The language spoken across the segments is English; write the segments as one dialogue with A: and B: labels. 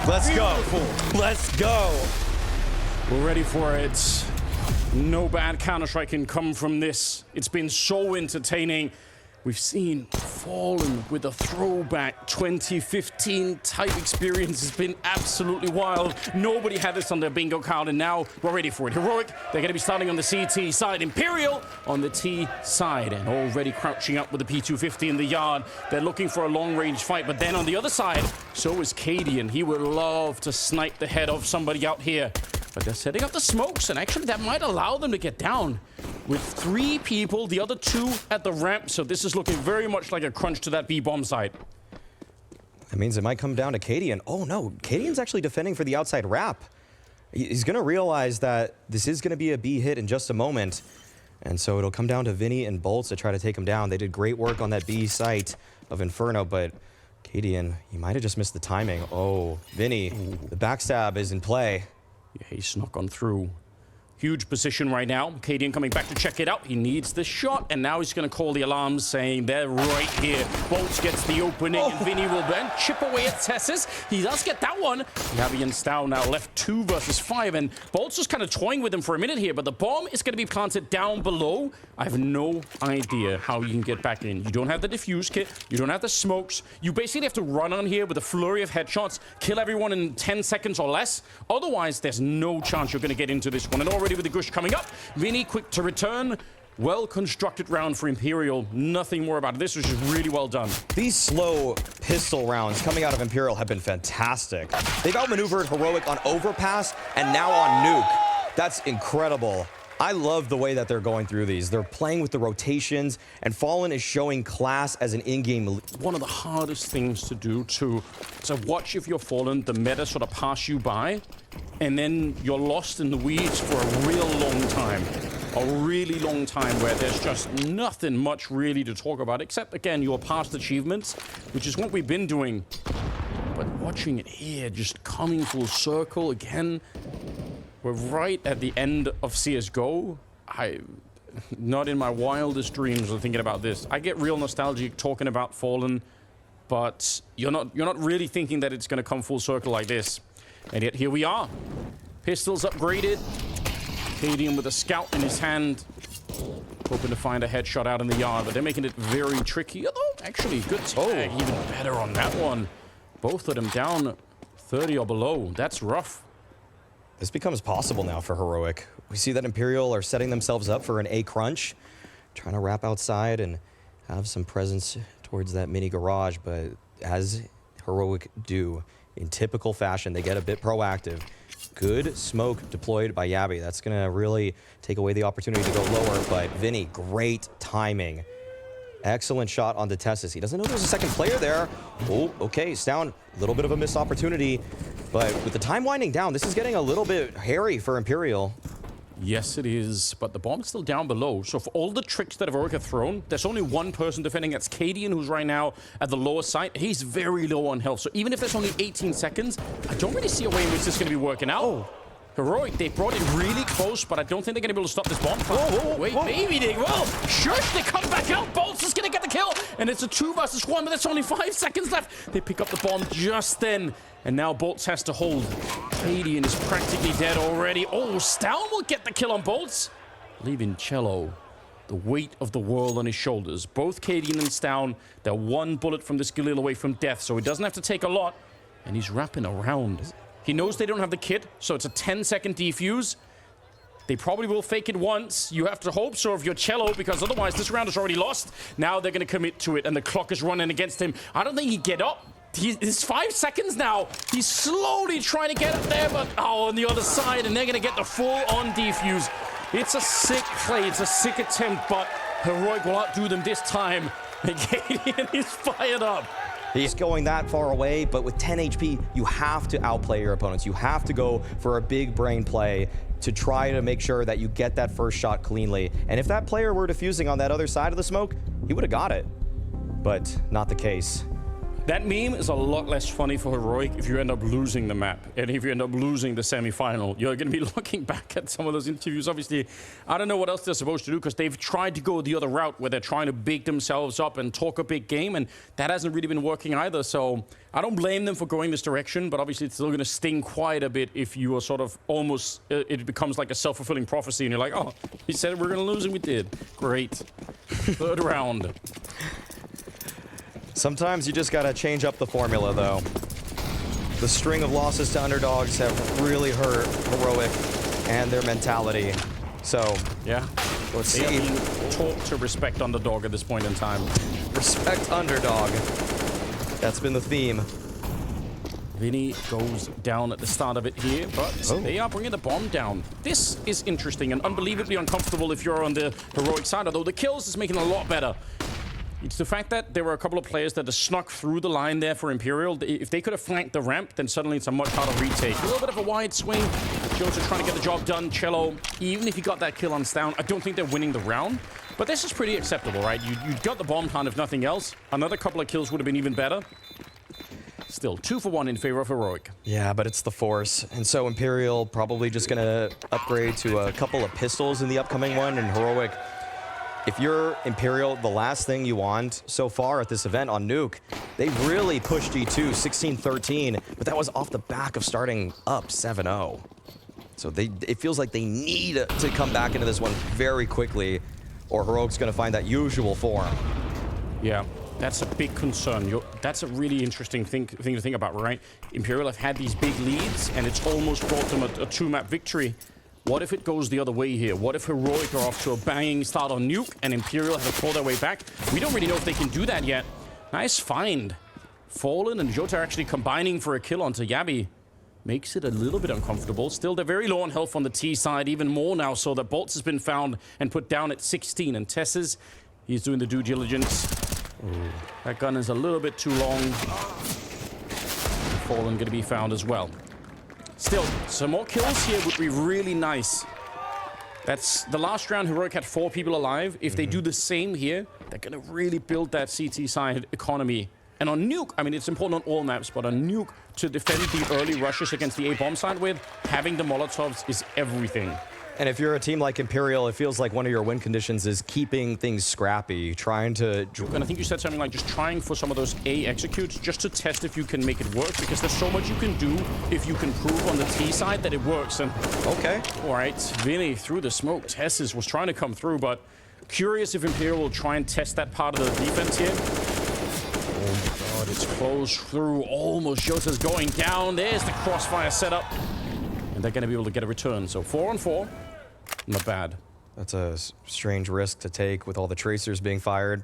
A: Let's
B: Beautiful.
A: go. Let's go.
B: We're ready for it. No bad Counter-Strike can come from this. It's been so entertaining. We've seen Fallen with a throwback 2015 type experience. Has been absolutely wild. Nobody had this on their bingo card, and now we're ready for it. Heroic, they're going to be starting on the CT side. Imperial on the T side, and already crouching up with the P250 in the yard. They're looking for a long-range fight, but then on the other side, so is Cadian. He would love to snipe the head of somebody out here. But they're setting up the smokes, and actually that might allow them to get down. With 3 people, the other 2 at the ramp, so this is looking very much like a crunch to that B-bomb side.
A: That means it might come down to Cadian. Oh no, Cadian's actually defending for the outside wrap. He's gonna realize that this is gonna be a B hit in just a moment. And so it'll come down to Vinny and Bolts to try to take him down. They did great work on that B site of Inferno, but Cadian, he might have just missed the timing. Oh, Vinny, the backstab is in play.
B: Yeah, he snuck on through. Huge position right now. Cadian coming back to check it out. He needs the shot, and now he's going to call the alarms saying they're right here. Bolts gets the opening, and Vinny will then chip away at Tessus. He does get that one. Yabi and Stow now left 2 versus 5, and Bolts just kind of toying with him for a minute here, but the bomb is going to be planted down below. I have no idea how you can get back in. You don't have the defuse kit. You don't have the smokes. You basically have to run on here with a flurry of headshots, kill everyone in 10 seconds or less. Otherwise, there's no chance you're going to get into this one. And already with the Gush coming up, Vinny quick to return. Well-constructed round for Imperial. Nothing more about it. This was just really well done.
A: These slow pistol rounds coming out of Imperial have been fantastic. They've outmaneuvered Heroic on Overpass and now on Nuke. That's incredible. I love the way that they're going through these. They're playing with the rotations, and Fallen is showing class as an in-game.
B: One of the hardest things to do to watch if you're Fallen, the meta sort of pass you by, and then you're lost in the weeds for a real long time. A really long time where there's just nothing much really to talk about, except, again, your past achievements, which is what we've been doing. But watching it here, just coming full circle again. We're right at the end of CSGO. Not in my wildest dreams of thinking about this. I get real nostalgic talking about Fallen, but you're not really thinking that it's gonna come full circle like this. And yet here we are. Pistols upgraded. Cadian with a scout in his hand. Hoping to find a headshot out in the yard, but they're making it very tricky. Although, actually, good tag. Even better on that one. Both of them down 30 or below. That's rough.
A: This becomes possible now for Heroic. We see that Imperial are setting themselves up for an A crunch, trying to wrap outside and have some presence towards that mini garage, but as Heroic do in typical fashion, they get a bit proactive. Good smoke deployed by Yabi. That's gonna really take away the opportunity to go lower, but Vinny, great timing. Excellent shot on Tessus. He doesn't know there's a second player there. Oh, okay, Stown, a little bit of a missed opportunity. But with the time winding down, this is getting a little bit hairy for Imperial.
B: Yes, it is, but the bomb's still down below. So for all the tricks that Heroic have thrown, there's only one person defending. That's Cadian, who's right now at the lower side. He's very low on health. So even if there's only 18 seconds, I don't really see a way in which this is going to be working out. Oh. Heroic, they brought it really close, but I don't think they're going to be able to stop this bomb. Wait, maybe they will. Shush, they come back out. Bolts is going to get the kill. And it's a 2 versus 1, but there's only 5 seconds left. They pick up the bomb just then. And now Bolts has to hold. Cadian is practically dead already. Oh, Stown will get the kill on Bolts. Leaving Cello, the weight of the world on his shoulders. Both Cadian and Stown, they're 1 bullet from this Galil away from death, so he doesn't have to take a lot. And he's wrapping around. He knows they don't have the kit, so it's a 10-second defuse. They probably will fake it once. You have to hope so if you're Cello, because otherwise this round is already lost. Now they're going to commit to it, and the clock is running against him. I don't think he'd get up. It's 5 seconds now. He's slowly trying to get up there, but on the other side, and they're going to get the full-on defuse. It's a sick play. It's a sick attempt, but Heroic will outdo them this time. And Cadian is fired up.
A: He's going that far away, but with 10 HP, you have to outplay your opponents. You have to go for a big brain play to try to make sure that you get that first shot cleanly. And if that player were defusing on that other side of the smoke, he would have got it. But not the case.
B: That meme is a lot less funny for Heroic if you end up losing the map. And if you end up losing the semi-final, you're going to be looking back at some of those interviews. Obviously, I don't know what else they're supposed to do because they've tried to go the other route where they're trying to big themselves up and talk a big game, and that hasn't really been working either. So I don't blame them for going this direction, but obviously it's still going to sting quite a bit if you are sort of almost, it becomes like a self-fulfilling prophecy and you're like, oh, he said we're going to lose and we did. Great. Third round.
A: Sometimes you just gotta change up the formula, though. The string of losses to underdogs have really hurt Heroic and their mentality. So,
B: yeah,
A: let's
B: they
A: see.
B: are being taught to respect underdog at this point in time.
A: Respect underdog. That's been the theme.
B: Vinny goes down at the start of it here, but they are bringing the bomb down. This is interesting and unbelievably uncomfortable if you're on the Heroic side, although the kills is making it a lot better. It's the fact that there were a couple of players that have snuck through the line there for Imperial. If they could have flanked the ramp, then suddenly it's a much harder retake. A little bit of a wide swing. Jota trying to get the job done. Cello, even if he got that kill on Stown, I don't think they're winning the round. But this is pretty acceptable, right? You got the bomb plant if nothing else. Another couple of kills would have been even better. Still, 2 for 1 in favor of Heroic.
A: Yeah, but it's the Force. And so Imperial probably just gonna upgrade to a couple of pistols in the upcoming one, and Heroic, if you're Imperial, the last thing you want so far at this event on Nuke, they really pushed G2 16-13, but that was off the back of starting up 7-0. So it feels like they need to come back into this one very quickly, or Heroic's going to find that usual form.
B: Yeah, that's a big concern. That's a really interesting thing to think about, right? Imperial have had these big leads, and it's almost brought them a 2-map victory. What if it goes the other way here? What if Heroic are off to a banging start on Nuke and Imperial have to pull their way back? We don't really know if they can do that yet. Nice find. Fallen and Jota actually combining for a kill onto Yabi. Makes it a little bit uncomfortable. Still, they're very low on health on the T side, even more now, so that Boltz has been found and put down at 16. And Tesses, he's doing the due diligence. That gun is a little bit too long. Fallen going to be found as well. Still, some more kills here would be really nice. That's the last round. Heroic had 4 people alive. If they do the same here, they're going to really build that CT side economy. And on Nuke, I mean, it's important on all maps, but on Nuke, to defend the early rushes against the A-bomb side with, having the Molotovs is everything.
A: And if you're a team like Imperial, it feels like one of your win conditions is keeping things scrappy, trying to...
B: And I think you said something like just trying for some of those A executes just to test if you can make it work, because there's so much you can do if you can prove on the T side that it works. And
A: okay.
B: All right, Vinny through the smoke. Tesses was trying to come through, but curious if Imperial will try and test that part of the defense here. Oh my God, it's close through. Almost Jota's going down. There's the crossfire setup. And they're going to be able to get a return. So 4 on 4. Not bad.
A: That's a strange risk to take with all the tracers being fired.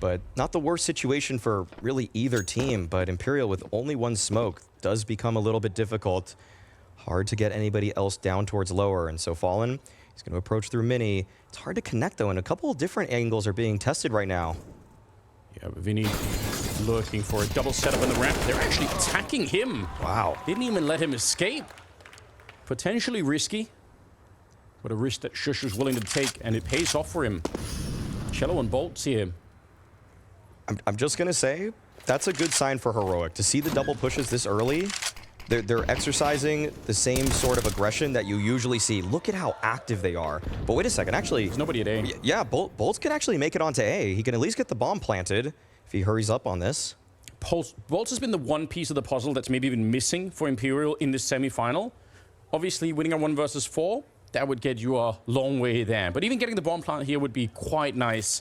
A: But not the worst situation for really either team. But Imperial with only 1 smoke does become a little bit difficult. Hard to get anybody else down towards lower. And so Fallen, he's going to approach through Mini. It's hard to connect though, and a couple of different angles are being tested right now.
B: Yeah, but Vinny looking for a double setup on the ramp. They're actually attacking him.
A: Wow.
B: Didn't even let him escape. Potentially risky, but a risk that Shush is willing to take, and it pays off for him. Cello and Boltz here.
A: I'm just going to say, that's a good sign for Heroic. To see the double pushes this early, they're exercising the same sort of aggression that you usually see. Look at how active they are. But wait a second, actually...
B: There's nobody at A.
A: Yeah, Boltz can actually make it onto A. He can at least get the bomb planted if he hurries up on this.
B: Boltz has been the one piece of the puzzle that's maybe been missing for Imperial in this semi-final. Obviously, winning a 1 versus 4, that would get you a long way there. But even getting the bomb plant here would be quite nice.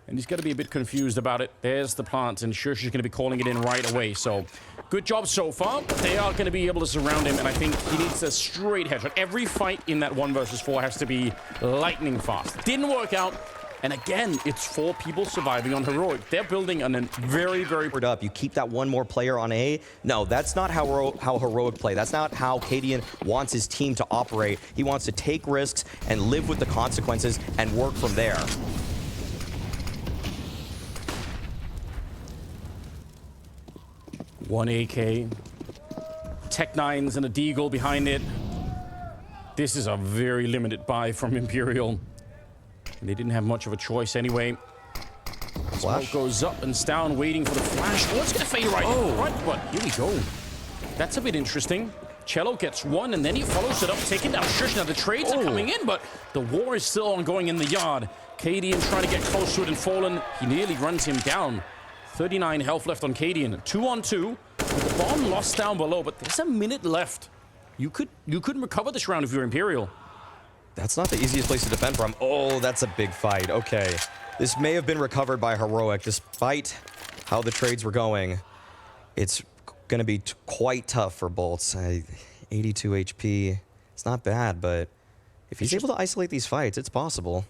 B: And he's going to be a bit confused about it. There's the plant, and Shush is going to be calling it in right away. So, good job so far. They are going to be able to surround him, and I think he needs a straight headshot. Every fight in that 1 versus 4 has to be lightning fast. Didn't work out. And again, it's 4 people surviving on Heroic. They're building on a very, very...
A: Up. You keep that 1 more player on A. No, that's not how Heroic play. That's not how Cadian wants his team to operate. He wants to take risks and live with the consequences and work from there.
B: One AK. Tech-9s and a Deagle behind it. This is a very limited buy from Imperial. And they didn't have much of a choice anyway.
A: flash.
B: Smoke goes up and down, waiting for the flash. Oh, it's going to fade right in front, but here we go. That's a bit interesting. Cello gets one, and then he follows it up, taking down Shush. Now the trades are coming in, but the war is still ongoing in the yard. Cadian trying to get close to it, and Fallen, he nearly runs him down. 39 health left on Cadian. 2-on-2. With the bomb lost down below, but there's a minute left. You couldn't recover this round if you're Imperial.
A: That's not the easiest place to defend from. Oh, that's a big fight. Okay. This may have been recovered by Heroic, despite how the trades were going. It's going to be quite tough for Bolts. 82 HP. It's not bad, but if he's able to isolate these fights, it's possible.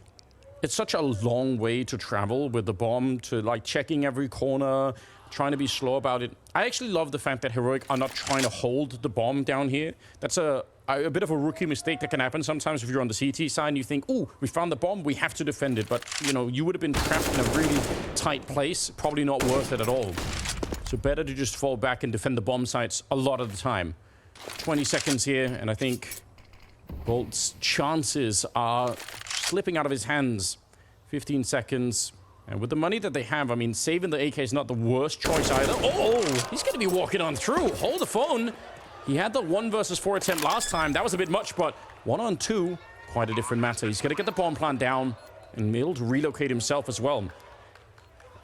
B: It's such a long way to travel with the bomb, to like checking every corner, trying to be slow about it. I actually love the fact that Heroic are not trying to hold the bomb down here. That's a bit of a rookie mistake that can happen sometimes if you're on the CT side and you think, ooh, we found the bomb, we have to defend it. But, you know, you would have been trapped in a really tight place. Probably not worth it at all. So better to just fall back and defend the bomb sites a lot of the time. 20 seconds here, and I think Bolt's chances are slipping out of his hands. 15 seconds. And with the money that they have, I mean, saving the AK is not the worst choice either. Oh, he's going to be walking on through. Hold the phone. He had the 1 versus 4 attempt last time. That was a bit much, but 1-on-2, quite a different matter. He's going to get the bomb plant down and be able to relocate himself as well.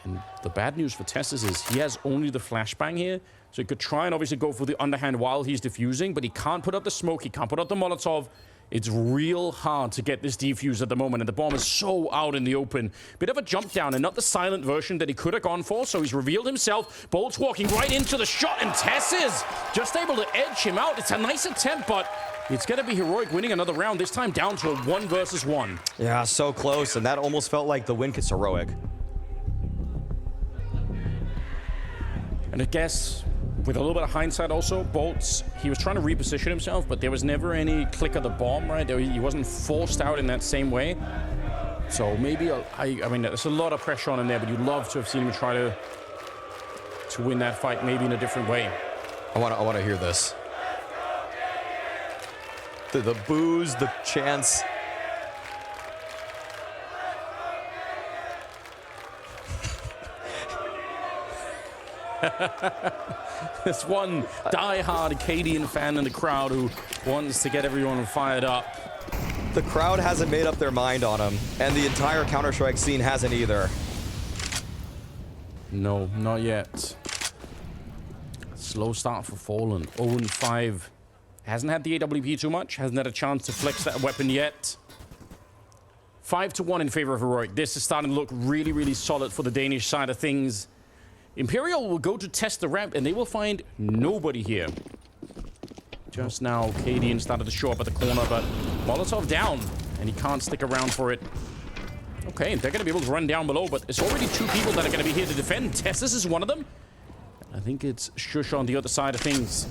B: And the bad news for Tessus is he has only the flashbang here. So he could try and obviously go for the underhand while he's defusing, but he can't put up the smoke. He can't put up the Molotov. It's real hard to get this defuse at the moment, and the bomb is so out in the open. Bit of a jump down, and not the silent version that he could have gone for, so he's revealed himself. Bolt's walking right into the shot, and Tess is just able to edge him out. It's a nice attempt, but it's going to be Heroic winning another round, this time down to a 1 versus 1.
A: Yeah, so close, and that almost felt like the win gets Heroic.
B: And I guess, with a little bit of hindsight also, Bolts, he was trying to reposition himself, but there was never any click of the bomb, right? He wasn't forced out in that same way. So maybe, I mean, there's a lot of pressure on him there, but you'd love to have seen him try to win that fight maybe in a different way.
A: I want to hear this. The boos, the chants.
B: There's one die-hard Cadian fan in the crowd who wants to get everyone fired up.
A: The crowd hasn't made up their mind on him, and the entire Counter-Strike scene hasn't either.
B: No, not yet. Slow start for Fallen. 0-5. Hasn't had the AWP too much. Hasn't had a chance to flex that weapon yet. 5-1 in favor of Heroic. This is starting to look really, really solid for the Danish side of things. Imperial will go to test the ramp, and they will find nobody here. Just now, Cadian started to show up at the corner, but Molotov down, and he can't stick around for it. Okay, they're going to be able to run down below, but it's already 2 people that are going to be here to defend. Tessus is one of them. I think it's Shush on the other side of things.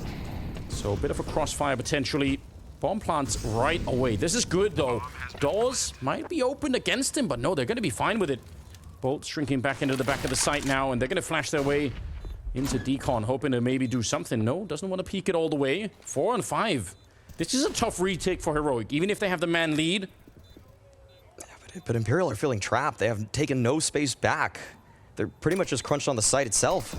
B: So a bit of a crossfire potentially. Bomb plants right away. This is good, though. Doors might be opened against him, but no, they're going to be fine with it. Bolt shrinking back into the back of the site now, and they're going to flash their way into Decon, hoping to maybe do something. No, doesn't want to peek it all the way. 4-5. This is a tough retake for Heroic, even if they have the man lead.
A: But Imperial are feeling trapped. They have taken no space back. They're pretty much just crunched on the site itself.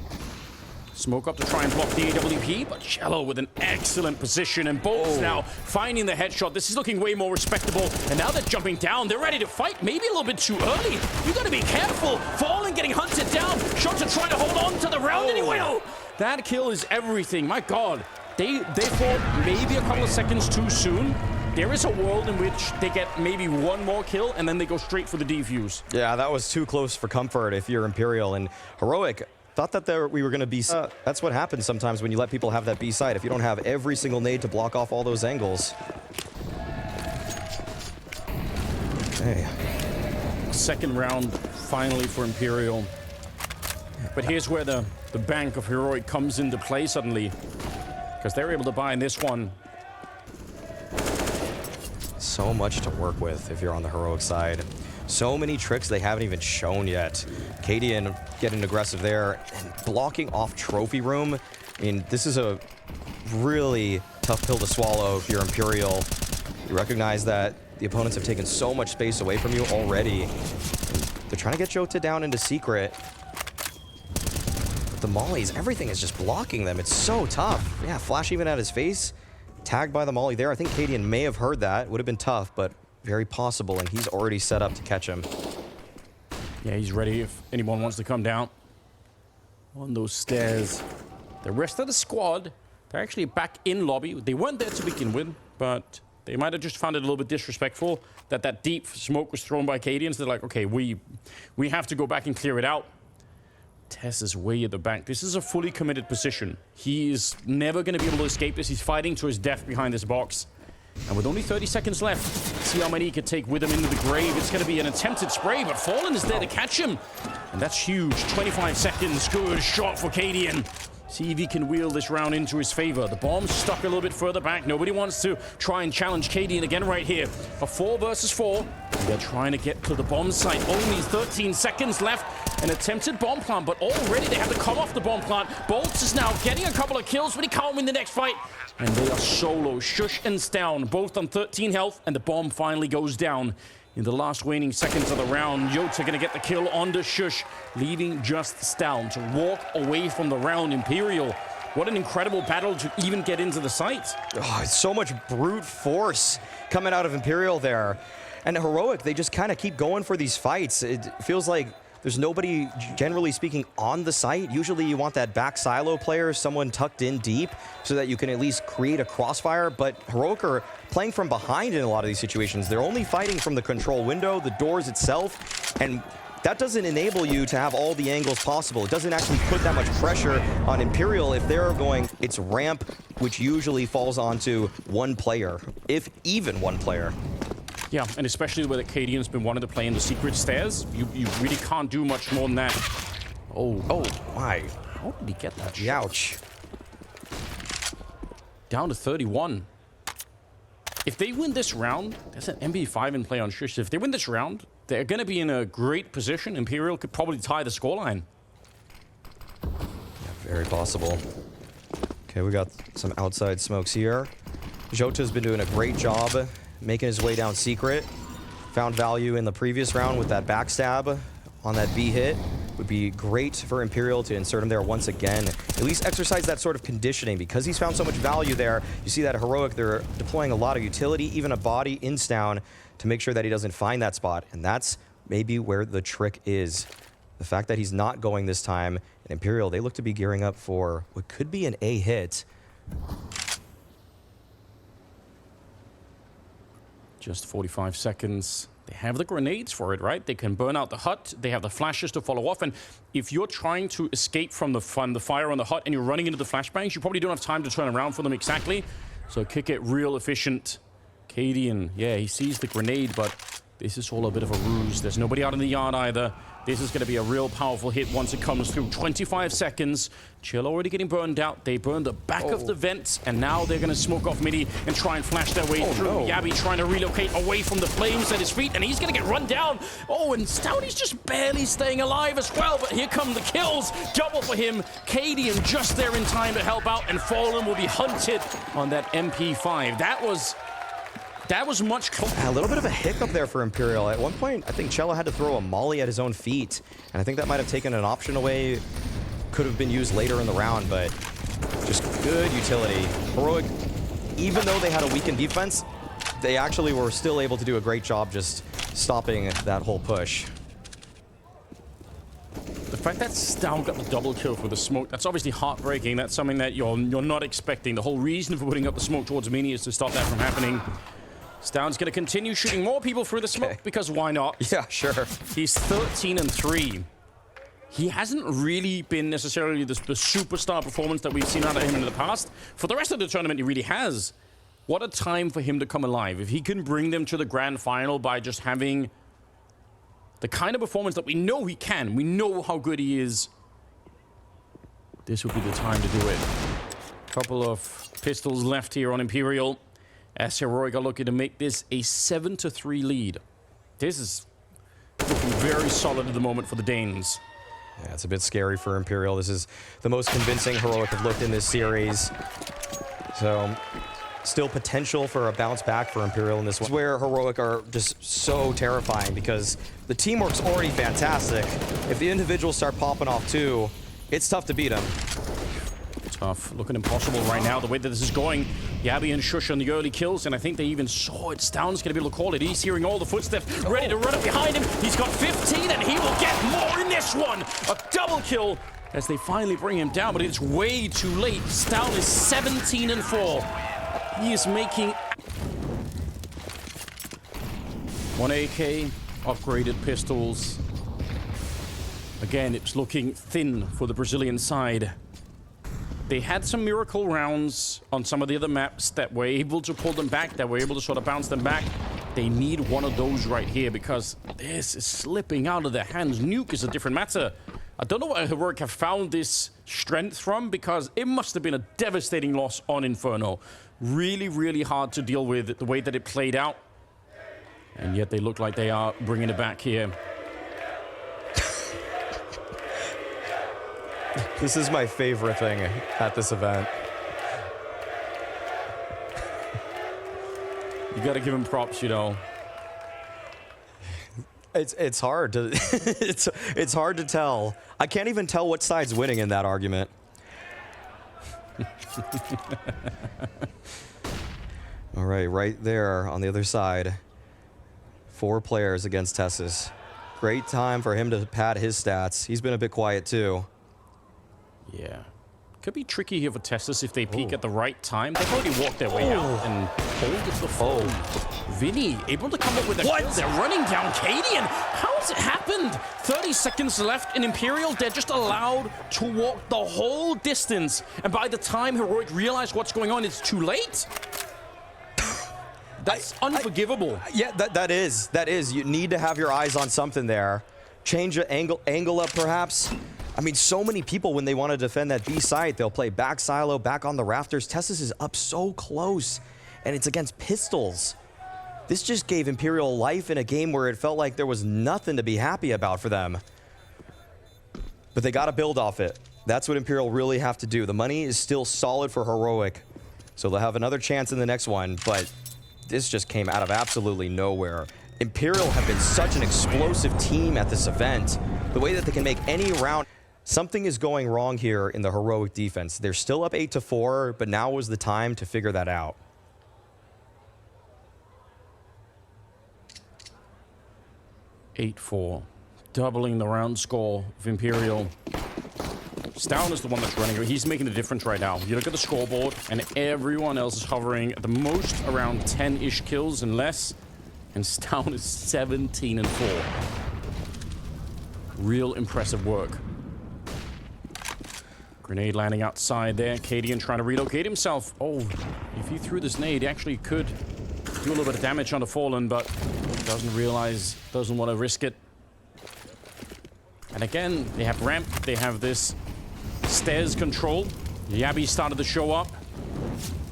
B: Smoke up to try and block the AWP, but Cello with an excellent position, and Bolts now finding the headshot. This is looking way more respectable, and now they're jumping down. They're ready to fight, maybe a little bit too early. You gotta be careful. Fallen getting hunted down. Shots are trying to hold on to the round anyway. Oh, that kill is everything. My God, they fought maybe a couple of seconds too soon. There is a world in which they get maybe 1 more kill, and then they go straight for the defuse.
A: Yeah, that was too close for comfort if you're Imperial. And Heroic thought that we were going to be... that's what happens sometimes when you let people have that B side. If you don't have every single nade to block off all those angles. Okay.
B: Second round, finally, for Imperial. But here's where the bank of Heroic comes into play suddenly. Because they're able to buy in this one.
A: So much to work with if you're on the Heroic side. So many tricks they haven't even shown yet. Cadian getting aggressive there and blocking off Trophy Room. I mean, this is a really tough pill to swallow if you're Imperial. You recognize that the opponents have taken so much space away from you already. The They're trying to get Jota down into secret. But the mollies, everything is just blocking them. It's so tough. Yeah, Flash even at his face. Tagged by the molly there. I think Cadian may have heard that. Would have been tough, but very possible. And he's already set up to catch him.
B: Yeah, he's ready if anyone wants to come down on those stairs. The rest of the squad, they're actually back in lobby. They weren't there to begin with, but they might have just found it a little bit disrespectful that that deep smoke was thrown by Cadian. So they're like, okay, we have to go back and clear it out. Tess is way at the back. This is a fully committed position. He is never going to be able to escape this. He's fighting to his death behind this box. And with only 30 seconds left, see how many he could take with him into the grave. It's going to be an attempted spray, but Fallen is there to catch him. And that's huge. 25 seconds. Good shot for Cadian. See if he can wheel this round into his favor. The bomb's stuck a little bit further back. Nobody wants to try and challenge Cadian again right here. A 4 versus 4. They're trying to get to the bomb site. Only 13 seconds left. An attempted bomb plant, but already they have to cut off the bomb plant. Bolts is now getting a couple of kills, but he can't win the next fight. And they are solo. Sjuush and Stavn, both on 13 health, and the bomb finally goes down. In the last waning seconds of the round, Jota gonna get the kill on the Sjuush, leaving just Stavn to walk away from the round. Imperial, what an incredible battle to even get into the site.
A: Oh, it's so much brute force coming out of Imperial there. And Heroic, they just kind of keep going for these fights. It feels like there's nobody, generally speaking, on the site. Usually you want that back silo player, someone tucked in deep, so that you can at least create a crossfire. But Heroic are playing from behind in a lot of these situations. They're only fighting from the control window, the doors itself, and that doesn't enable you to have all the angles possible. It doesn't actually put that much pressure on Imperial if they're going, it's ramp, which usually falls onto one player, if even one player.
B: Yeah, and especially where the Cadian's been wanting to play in the secret stairs, you really can't do much more than that.
A: Oh my.
B: How did he get that shot?
A: Ouch.
B: Down to 31. If they win this round, there's an MP5 in play on Sjuush. If they win this round, they're going to be in a great position. Imperial could probably tie the scoreline.
A: Yeah, very possible. Okay, we got some outside smokes here. Jota's been doing a great job making his way down secret. Found value in the previous round with that backstab on that B hit. Would be great for Imperial to insert him there once again. At least exercise that sort of conditioning because he's found so much value there. You see that Heroic, they're deploying a lot of utility, even a body in Stavn to make sure that he doesn't find that spot. And that's maybe where the trick is. The fact that he's not going this time. And Imperial, they look to be gearing up for what could be an A hit.
B: Just 45 seconds. They have the grenades for it, right? They can burn out the hut. They have the flashes to follow off. And if you're trying to escape from the fire on the hut and you're running into the flashbangs, you probably don't have time to turn around for them exactly. So kick it real efficient. Cadian, yeah, he sees the grenade, but this is all a bit of a ruse. There's nobody out in the yard either. This is going to be a real powerful hit once it comes through. 25 seconds. Chill already getting burned out. They burned the back of the vents, and now they're going to smoke off Midi and try and flash their way through.
A: No.
B: Yabby trying to relocate away from the flames at his feet, and he's going to get run down. Oh, and Stouty's just barely staying alive as well, but here come the kills. Double for him. Cadian just there in time to help out, and Fallen will be hunted on that MP5. That was much closer.
A: A little bit of a hiccup there for Imperial. At one point, I think Cello had to throw a molly at his own feet, and I think that might have taken an option away. Could have been used later in the round, but just good utility. Heroic, even though they had a weakened defense, they actually were still able to do a great job just stopping that whole push.
B: The fact that Stavn got the double kill for the smoke, that's obviously heartbreaking. That's something that you're not expecting. The whole reason for putting up the smoke towards Mini is to stop that from happening. Stavn's going to continue shooting more people through the smoke because why not?
A: Yeah, sure.
B: He's 13-3. He hasn't really been necessarily the superstar performance that we've seen out of him in the past. For the rest of the tournament, he really has. What a time for him to come alive. If he can bring them to the grand final by just having the kind of performance that we know he can, we know how good he is, this would be the time to do it. Couple of pistols left here on Imperial, as Heroic are looking to make this a 7-3 lead. This is looking very solid at the moment for the Danes.
A: Yeah, it's a bit scary for Imperial. This is the most convincing Heroic have looked in this series. So, Still potential for a bounce back for Imperial in this one. This is where Heroic are just so terrifying because the teamwork's already fantastic. If the individuals start popping off too, it's tough to beat them.
B: Tough. Looking impossible right now, the way that this is going. Yabby and Shush on the early kills, and I think they even saw it. Stown's going to be able to call it. He's hearing all the footsteps, ready to run up behind him. He's got 15, and he will get more in this one. A double kill as they finally bring him down, but it's way too late. Stown is 17 and 4. He is making 1 AK, upgraded pistols. Again, it's looking thin for the Brazilian side. They had some miracle rounds on some of the other maps that were able to pull them back, that were able to sort of bounce them back. They need one of those right here because this is slipping out of their hands. Nuke is a different matter. I don't know where Heroic have found this strength from because it must have been a devastating loss on Inferno. Really, really hard to deal with the way that it played out. And yet they look like they are bringing it back here.
A: This is my favorite thing at this event.
B: You gotta give him props, you know.
A: It's hard to it's hard to tell. I can't even tell what side's winning in that argument. All right there on the other side. 4 players against Tessus. Great time for him to pad his stats. He's been a bit quiet too.
B: Yeah. Could be tricky here for Tessus if they peak at the right time. They've already walked their way out and hold it the phone. Vinny able to come up with a kill. They're running down Cadian. How has it happened? 30 seconds left in Imperial. They're just allowed to walk the whole distance. And by the time Heroic realize what's going on, it's too late. That's unforgivable.
A: Yeah, that is. You need to have your eyes on something there. Change the angle up perhaps. I mean, so many people, when they want to defend that B site, they'll play back silo, back on the rafters. Tessus is up so close, and it's against pistols. This just gave Imperial life in a game where it felt like there was nothing to be happy about for them. But they got to build off it. That's what Imperial really have to do. The money is still solid for Heroic, so they'll have another chance in the next one, but this just came out of absolutely nowhere. Imperial have been such an explosive team at this event. The way that they can make any round... Something is going wrong here in the Heroic defense. They're still up 8-4, but now was the time to figure that out.
B: (8-4), doubling the round score of Imperial. Stown is the one that's running. He's making the difference right now. You look at the scoreboard, and everyone else is hovering at the most around 10-ish kills and less. And Stown is 17 and 4. Real impressive work. Grenade landing outside there. Cadian trying to relocate himself. Oh, if he threw this nade, he actually could do a little bit of damage on the Fallen, but doesn't realize, doesn't want to risk it. And again, they have ramp. They have this stairs control. Yabby started to show up.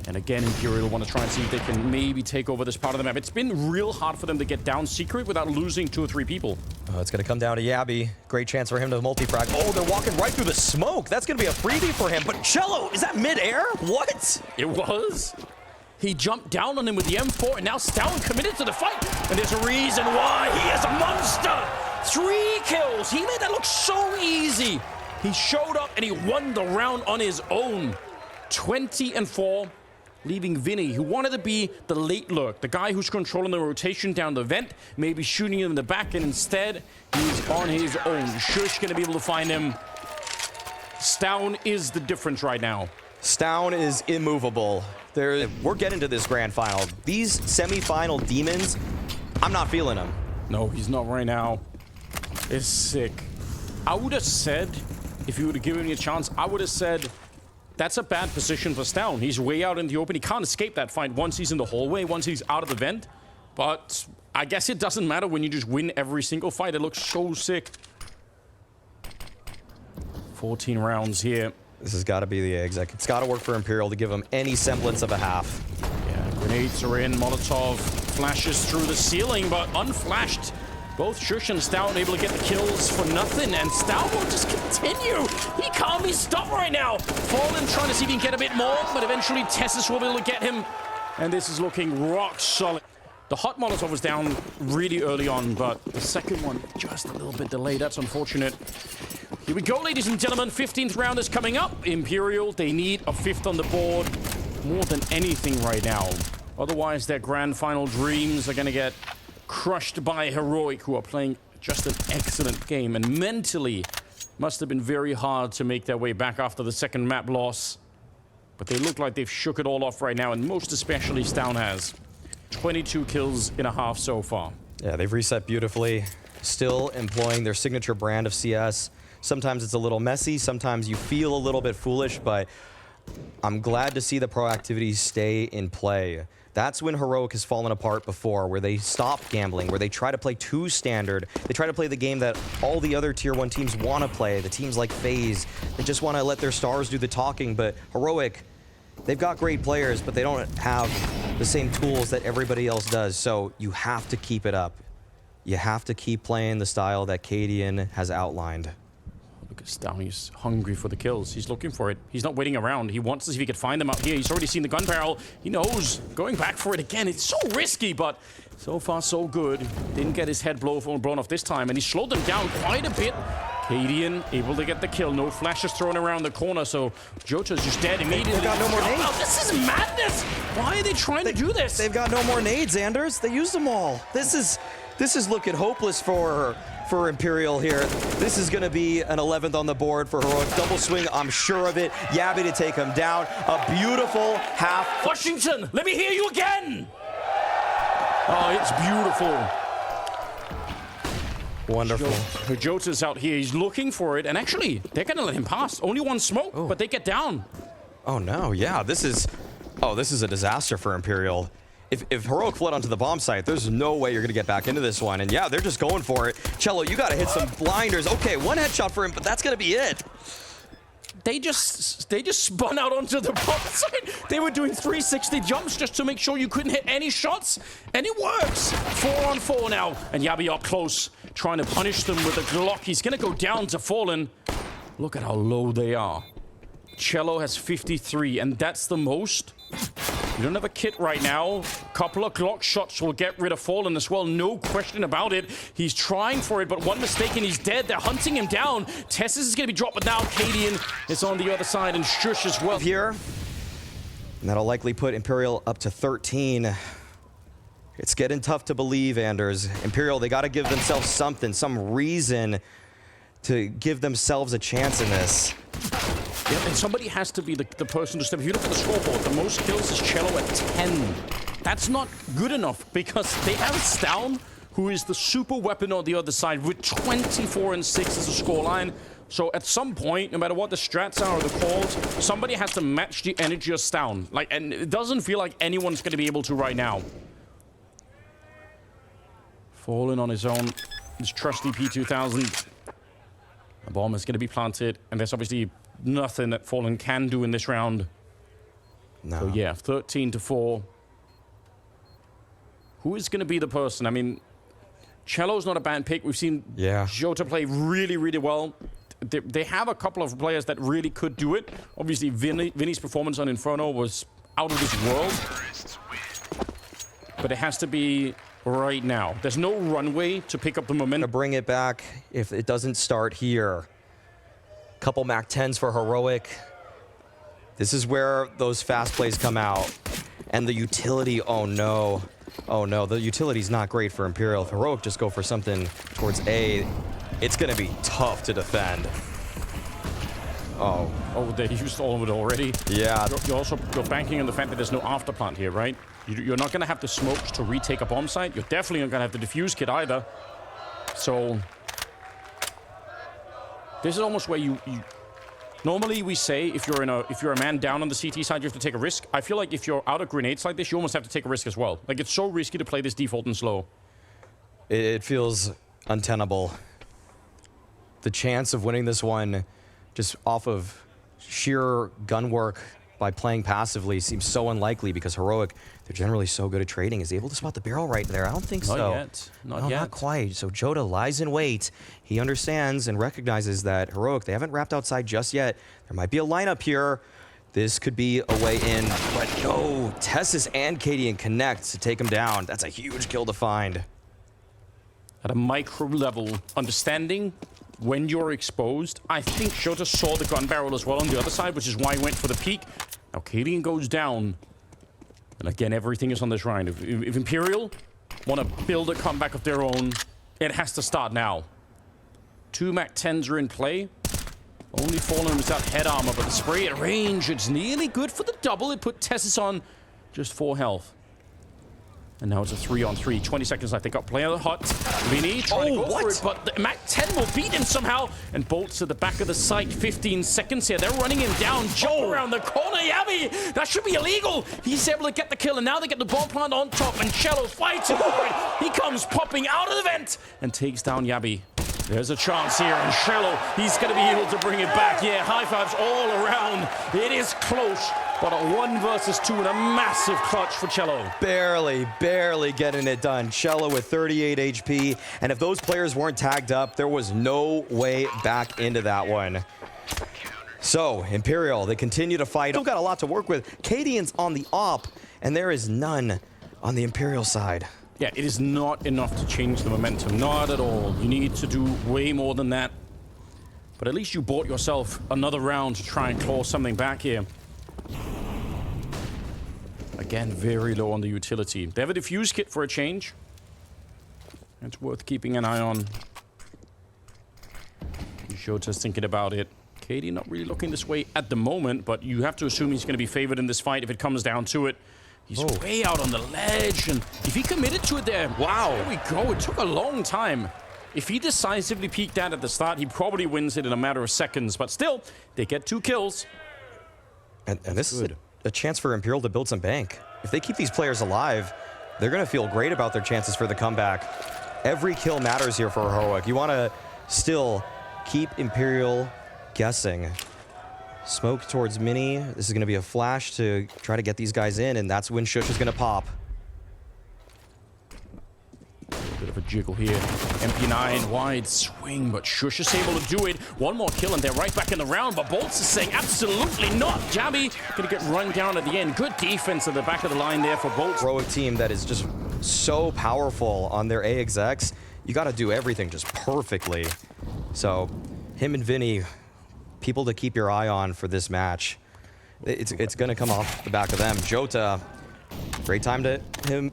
B: And again, Imperial want to try and see if they can maybe take over this part of the map. It's been real hard for them to get down secret without losing 2 or 3 people.
A: It's going to come down to Yabby. Great chance for him to multi-frag. Oh, they're walking right through the smoke. That's going to be a freebie for him. But Cello, is that mid-air? What?
B: It was. He jumped down on him with the M4, and now Stown committed to the fight. And there's a reason why. He is a monster. 3 kills. He made that look so easy. He showed up, and he won the round on his own. 20 and 4. Leaving Vinny, who wanted to be the late lurk, the guy who's controlling the rotation down the vent, maybe shooting him in the back, and instead, he's on his own. Shush gonna be able to find him. Stown is the difference right now.
A: Stown is immovable. We're getting to this grand final. These semi-final demons, I'm not feeling them.
B: No, he's not right now. It's sick. I would have said, if you would have given me a chance, I would have said, that's a bad position for Stown. He's way out in the open. He can't escape that fight once he's in the hallway, once he's out of the vent. But I guess it doesn't matter when you just win every single fight. It looks so sick. 14 rounds here.
A: This has got to be the exec. It's got to work for Imperial to give them any semblance of a half.
B: Yeah, grenades are in. Molotov flashes through the ceiling, but unflashed. Both Shush and Stown able to get the kills for nothing, and Stown will just continue. He can't be stopped right now. Fallen trying to see if he can get a bit more, but eventually Tessus will be able to get him. And this is looking rock solid. The hot Molotov was down really early on, but the second one just a little bit delayed. That's unfortunate. Here we go, ladies and gentlemen. 15th round is coming up. Imperial, they need a 5th on the board more than anything right now. Otherwise, their grand final dreams are going to get crushed by Heroic, who are playing just an excellent game. And mentally, must have been very hard to make their way back after the second map loss. But they look like they've shook it all off right now, and most especially Stown has. 22 kills in a half so far.
A: Yeah, they've reset beautifully. Still employing their signature brand of CS. Sometimes it's a little messy, sometimes you feel a little bit foolish, but I'm glad to see the proactivity stay in play. That's when Heroic has fallen apart before, where they stop gambling, where they try to play too standard. They try to play the game that all the other Tier 1 teams want to play, the teams like FaZe. They just want to let their stars do the talking, but Heroic, they've got great players, but they don't have the same tools that everybody else does, so you have to keep it up. You have to keep playing the style that Cadian has outlined.
B: Look at Stown, he's hungry for the kills. He's looking for it. He's not waiting around. He wants to see if he could find them out here. He's already seen the gun barrel. He knows. Going back for it again. It's so risky, but so far so good. Didn't get his head blown off this time, and he slowed them down quite a bit. Cadian able to get the kill. No flashes thrown around the corner, so Jota's just dead immediately.
A: They've got no more nades.
B: Oh, this is madness! Why are they trying to do this?
A: They've got no more nades, Anders. They used them all. This is looking hopeless for Imperial here. This is going to be an 11th on the board for Heroic. Double swing, I'm sure of it. Yabby to take him down. A beautiful half.
B: Washington, let me hear you again! Oh, it's beautiful.
A: Wonderful.
B: Jota's out here. He's looking for it, and actually, they're going to let him pass. Only one smoke, but they get down.
A: Oh no, yeah, this is a disaster for Imperial. If Heroic fled onto the bomb site, there's no way you're gonna get back into this one. And yeah, they're just going for it. Cello, you gotta hit some blinders. Okay, one headshot for him, but that's gonna be it.
B: They just spun out onto the bomb site. They were doing 360 jumps just to make sure you couldn't hit any shots, and it works. 4-on-4 now, and Yabby up close, trying to punish them with a Glock. He's gonna go down to Fallen. Look at how low they are. Cello has 53, and that's the most. You don't have a kit right now. Couple of Glock shots will get rid of Fallen as well. No question about it. He's trying for it, but one mistake and he's dead. They're hunting him down. Tessus is going to be dropped, but now Cadian is on the other side, and Shush as well.
A: Here, and that'll likely put Imperial up to 13. It's getting tough to believe, Anders. Imperial, they got to give themselves something, some reason to give themselves a chance in this.
B: Yeah, and somebody has to be the person to step. If you look at the scoreboard, the most kills is Cello at 10. That's not good enough because they have Stown, who is the super weapon on the other side with 24-6 as a scoreline. So at some point, no matter what the strats are or the calls, somebody has to match the energy of Stown. Like, and it doesn't feel like anyone's going to be able to right now. Fallen on his own, his trusty P2000. A bomb is going to be planted, and there's obviously nothing that Fallen can do in this round.
A: No.
B: So yeah, 13-4. Who is going to be the person? I mean, Cello's not a bad pick. We've seen Jota play really, really well. They have a couple of players that really could do it. Obviously, Vinny's performance on Inferno was out of this world. But it has to be right now. There's no runway to pick up the momentum.
A: Bring it back if it doesn't start here. Couple Mac 10s for Heroic. This is where those fast plays come out. And the utility, oh no. Oh no, the utility's not great for Imperial. If Heroic just go for something towards A, it's gonna be tough to defend. Oh.
B: Oh, they used all of it already.
A: Yeah.
B: You're banking on the fact that there's no afterplant here, right? You're not gonna have the smokes to retake a bomb site. You're definitely not gonna have the defuse kit either. So this is almost where you normally we say if you're a man down on the CT side, you have to take a risk. I feel like if you're out of grenades like this, you almost have to take a risk as well. Like, it's so risky to play this default and slow.
A: It feels untenable. The chance of winning this one just off of sheer gun work by playing passively seems so unlikely because Heroic, they're generally so good at trading. Is he able to spot the barrel right there? I don't think so.
B: Not yet. Not yet.
A: Not quite. So Jota lies in wait. He understands and recognizes that Heroic, they haven't wrapped outside just yet. There might be a lineup here. This could be a way in, but no, Tessus and Cadian connect to take him down. That's a huge kill to find.
B: At a micro level, understanding when you're exposed. I think Shota saw the gun barrel as well on the other side, which is why he went for the peek. Now Cadian goes down. And again, everything is on this round. If Imperial want to build a comeback of their own, it has to start now. 2 MAC-10s are in play. Only Fallen without head armor, but the spray at range, it's nearly good for the double. It put Tessus on just 4 health. And now it's a 3-on-3. 20 seconds left. They got play on the hut. Vinny trying to go for it, but the MAC-10 will beat him somehow. And Bolts at the back of the site. 15 seconds here. They're running him down. Jump around the corner. Yabby! That should be illegal. He's able to get the kill, and now they get the bomb plant on top. And Cello fights it. He comes popping out of the vent and takes down Yabby. There's a chance here, and Cello, he's going to be able to bring it back. Yeah, high fives all around. It is close, but a 1 versus 2 and a massive clutch for Cello.
A: Barely getting it done. Cello with 38 HP, and if those players weren't tagged up, there was no way back into that one. So, Imperial, they continue to fight. Still got a lot to work with. Cadian's on the op, and there is none on the Imperial side.
B: Yeah, it is not enough to change the momentum. Not at all. You need to do way more than that. But at least you bought yourself another round to try and claw something back here. Again, very low on the utility. They have a defuse kit for a change. It's worth keeping an eye on. Shota's thinking about it. Katie not really looking this way at the moment, but you have to assume he's going to be favored in this fight if it comes down to it. He's way out on the ledge, and if he committed to it there, wow, there we go. It took a long time. If he decisively peeked that at the start, he probably wins it in a matter of seconds, but still, they get 2 kills.
A: And this is a chance for Imperial to build some bank. If they keep these players alive, they're going to feel great about their chances for the comeback. Every kill matters here for Heroic. You want to still keep Imperial guessing. Smoke towards Mini. This is going to be a flash to try to get these guys in, and that's when Shush is going to pop.
B: Bit of a jiggle here. MP9 wide swing, but Shush is able to do it. 1 more kill, and they're right back in the round, but Bolts is saying absolutely not. Jabby going to get run down at the end. Good defense at the back of the line there for Bolts.
A: Heroic team that is just so powerful on their A execs. You got to do everything just perfectly. So, him and Vinny, people to keep your eye on for this match. It's going to come off the back of them. Jota, great time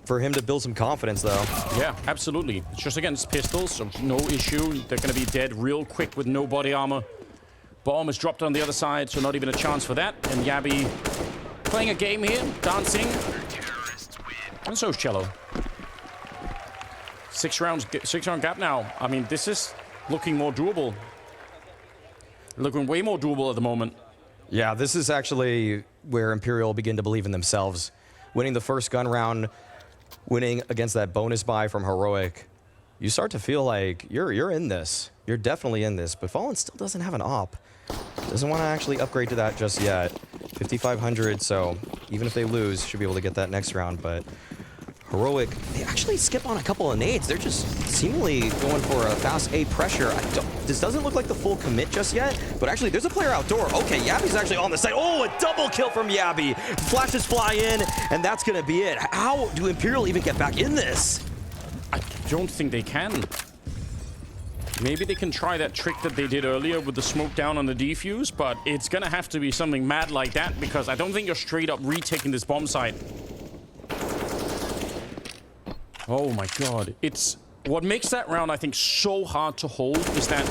A: for him to build some confidence, though.
B: Yeah, absolutely. It's just against pistols, so no issue. They're going to be dead real quick with no body armor. Bomb is dropped on the other side, so not even a chance for that. And Yabby playing a game here, dancing. And so is Cello. 6-round gap now. I mean, this is looking more doable. Looking way more doable at the moment.
A: Yeah, this is actually where Imperial begin to believe in themselves. Winning the first gun round, winning against that bonus buy from Heroic, you start to feel like you're in this. You're definitely in this, but Fallen still doesn't have an op. Doesn't want to actually upgrade to that just yet. 5,500, so even if they lose, should be able to get that next round, but Heroic, they actually skip on a couple of nades. They're just seemingly going for a fast A pressure. This doesn't look like the full commit just yet, but actually there's a player outdoor. Okay, Yabby's actually on the side. Oh, a double kill from Yabby. Flashes fly in, and that's gonna be it. How do Imperial even get back in this?
B: I don't think they can. Maybe they can try that trick that they did earlier with the smoke down on the defuse, but it's gonna have to be something mad like that because I don't think you're straight up retaking this bomb site. Oh my god. It's what makes that round, I think, so hard to hold is that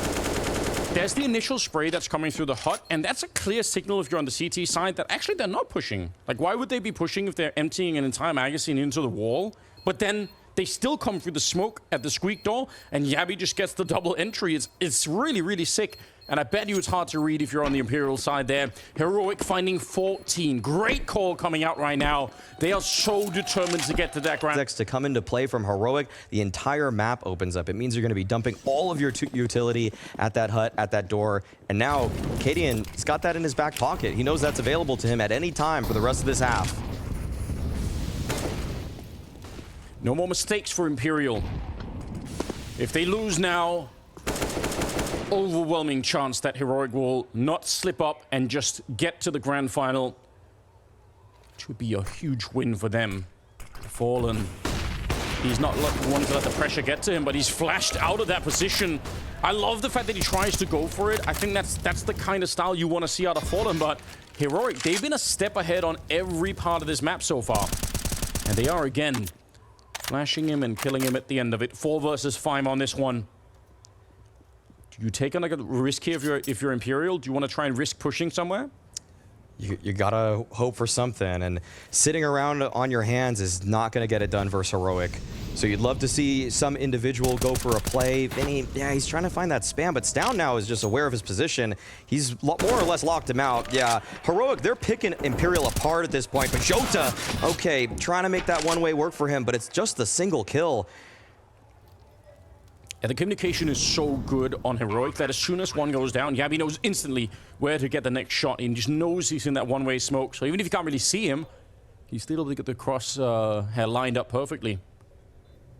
B: there's the initial spray that's coming through the hut, and that's a clear signal if you're on the CT side that actually they're not pushing. Like, why would they be pushing if they're emptying an entire magazine into the wall? But then they still come through the smoke at the squeak door, and Yabby just gets the double entry. It's really, really sick. And I bet you it's hard to read if you're on the Imperial side there. Heroic finding 14. Great call coming out right now. They are so determined to get to that ground.
A: To come into play from Heroic, the entire map opens up. It means you're going to be dumping all of your utility at that hut, at that door. And now, Cadian's got that in his back pocket. He knows that's available to him at any time for the rest of this half.
B: No more mistakes for Imperial. If they lose now, overwhelming chance that Heroic will not slip up and just get to the grand final which would be a huge win for them. Fallen. He's not one to let the pressure get to him, but he's flashed out of that position. I love the fact that he tries to go for it. I think that's the kind of style you want to see out of Fallen, but Heroic, they've been a step ahead on every part of this map so far. And they are again flashing him and killing him at the end of it. 4 versus 5 on this one. Do you take on like a risk here if you're Imperial? Do you want to try and risk pushing somewhere?
A: You gotta hope for something, and sitting around on your hands is not gonna get it done versus Heroic. So you'd love to see some individual go for a play. Vinny, yeah, he's trying to find that spam, but Stown now is just aware of his position. He's more or less locked him out. Yeah, Heroic, they're picking Imperial apart at this point, but Jota, okay, trying to make that one-way work for him, but it's just the single kill.
B: And the communication is so good on Heroic that as soon as one goes down, Yabi knows instantly where to get the next shot. He just knows he's in that one-way smoke. So even if you can't really see him, he's still able to get the cross hair lined up perfectly.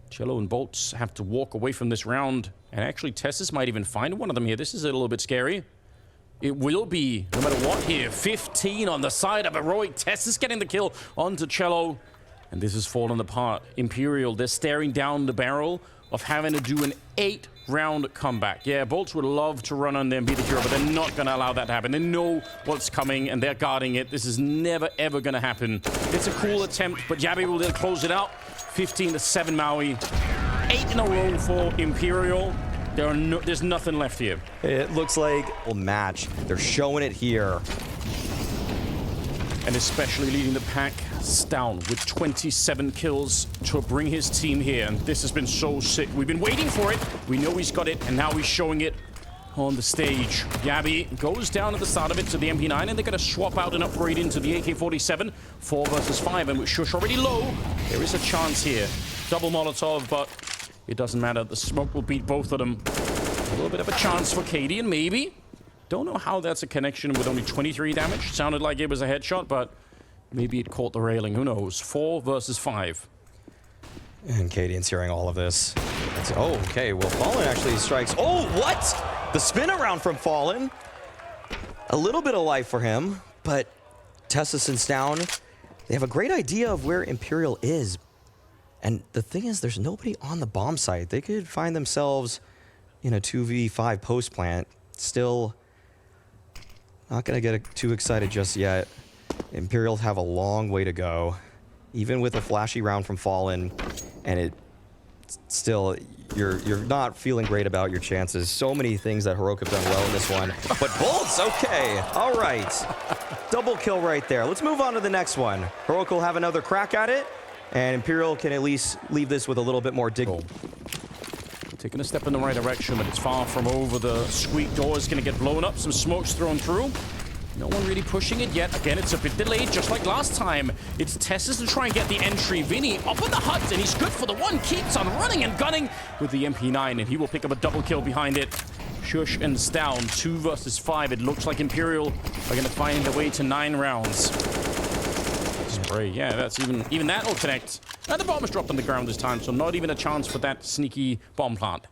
B: Cello and Bolts have to walk away from this round. And actually, Tessus might even find one of them here. This is a little bit scary. It will be, no matter what here, 15 on the side of Heroic. Tessus getting the kill onto Cello. And this has fallen apart. Imperial, they're staring down the barrel of having to do an 8-round comeback. Yeah, Bolts would love to run on there and be the hero, but they're not going to allow that to happen. They know what's coming, and they're guarding it. This is never, ever going to happen. It's a cool attempt, but Yabi will then close it out. 15-7 Maui. 8 in a row for Imperial. There's nothing left here.
A: It looks like a match. They're showing it here.
B: And especially leading the pack, Stown with 27 kills to bring his team here. And this has been so sick. We've been waiting for it. We know he's got it, and now he's showing it on the stage. Yabi goes down at the start of it to the MP9, and they're going to swap out and upgrade into the AK-47. 4 versus 5, and with Shush already low, there is a chance here. Double Molotov, but it doesn't matter. The smoke will beat both of them. A little bit of a chance for Cadian, maybe. Don't know how that's a connection with only 23 damage. Sounded like it was a headshot, but maybe it caught the railing. Who knows? 4 versus 5.
A: And Cadian's hearing all of this. Oh, okay. Well, Fallen actually strikes. Oh, what? The spin around from Fallen. A little bit of life for him, but Tessus and Stown, they have a great idea of where Imperial is. And the thing is, there's nobody on the bomb site. They could find themselves in a 2v5 post plant. Still not going to get too excited just yet. Imperials have a long way to go. Even with a flashy round from Fallen, and it still, you're not feeling great about your chances. So many things that Heroic have done well in this one. But Bolts, okay. All right. Double kill right there. Let's move on to the next one. Heroic will have another crack at it, and Imperial can at least leave this with a little bit more dignity.
B: Taking a step in the right direction, but it's far from over. The squeak door is going to get blown up. Some smoke's thrown through. No one really pushing it yet. Again, it's a bit delayed, just like last time. It's Tessus to try and get the entry. Vinny up in the hut, and he's good for the one. Keeps on running and gunning with the MP9, and he will pick up a double kill behind it. Shush and Stown, 2 versus 5. It looks like Imperial are going to find their way to 9 rounds. Spray, yeah, that's even that will connect. And the bomb is dropped on the ground this time, so not even a chance for that sneaky bomb plant.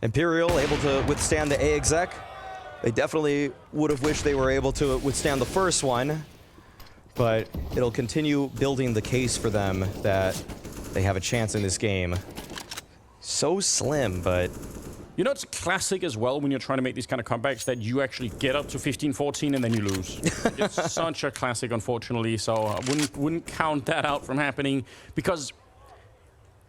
A: Imperial able to withstand the A exec. They definitely would have wished they were able to withstand the first one, but it'll continue building the case for them that they have a chance in this game. So slim, but...
B: You know, it's classic as well when you're trying to make these kind of comebacks that you actually get up to 15-14 and then you lose. It's such a classic, unfortunately, so I wouldn't count that out from happening, because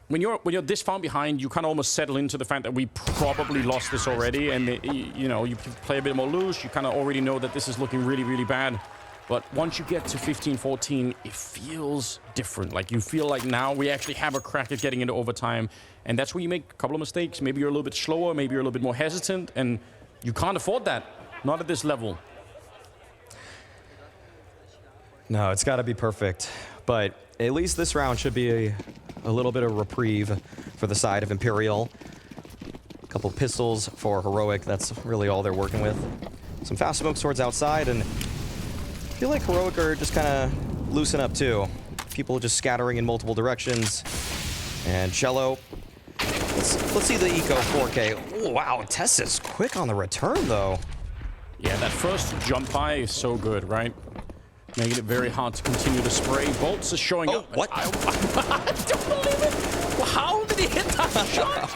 B: when you're this far behind, you kind of almost settle into the fact that we probably lost this already, and you know, you play a bit more loose, you kind of already know that this is looking really, really bad. But once you get to 15-14, it feels different. Like, you feel like now we actually have a crack at getting into overtime. And that's where you make a couple of mistakes. Maybe you're a little bit slower, maybe you're a little bit more hesitant, and you can't afford that. Not at this level.
A: No, it's got to be perfect. But at least this round should be a little bit of reprieve for the side of Imperial. A couple pistols for Heroic. That's really all they're working with. Some fast smoke swords outside, and I feel like Heroic are just kind of loosen up too. People just scattering in multiple directions. And Cello. Let's see the Eco 4K. Oh, wow, Tessus quick on the return though.
B: Yeah, that first jump by is so good, right? Making it very hard to continue to spray. Bolts is showing
A: Oh,
B: up.
A: what?
B: I don't believe it. Well, how did he hit that shot?